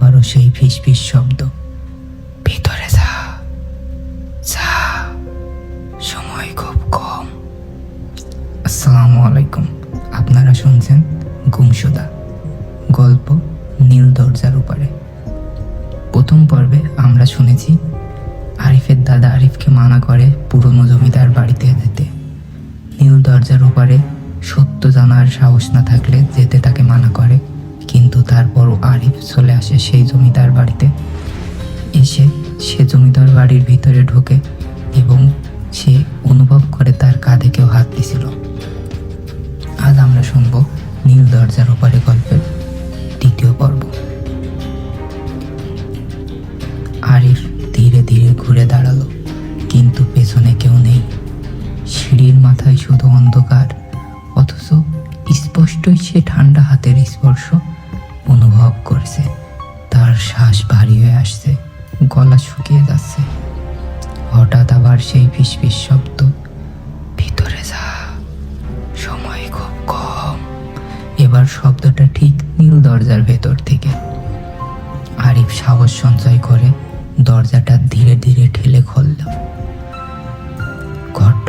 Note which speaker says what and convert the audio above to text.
Speaker 1: আবারও সেই ফিসফিস শব্দ, ভিতরে যা যা, সময় খুব কম। আসসালামু আলাইকুম, আপনারা শুনছেন গুমশুদা, গল্প নীল দরজার উপরে। প্রথম পর্বে আমরা শুনেছি আরিফের দাদা আরিফকে মানা করে পুরনো জমিদার বাড়িতে যেতে। নীল দরজার উপরে সত্য জানার সাহস না থাকলে যেতে তাকে মানা করে, কিন্তু তারপরও আরিফ চলে আসে সেই জমিদার বাড়িতে। এসে সে জমিদার বাড়ির ভিতরে ঢোকে এবং সে অনুভব করে তার কাঁধে কেউ হাত দিছিল। আজ আমরা শুনব নীল দরজার ওপারে গল্পের দ্বিতীয় পর্ব। আরিফ ধীরে ধীরে ঘুরে দাঁড়ালো, কিন্তু পেছনে কেউ নেই। সিঁড়ির মাথায় শুধু অন্ধকার, অথচ স্পষ্টই সে ঠান্ডা হাতের স্পর্শ অনুভব করছে। তার শ্বাস ভারী হয়ে আসছে, গলা শুকিয়ে যাচ্ছে। হঠাৎ আবার সেই ফিসফিস শব্দ, ভিতরে যা, সময় খুব কম। এবার শব্দটা ঠিক নীল দরজার ভেতর থেকে। আরিফ সাহস সঞ্চয় করে দরজাটা ধীরে ধীরে ঠেলে খুলল। ঘরটা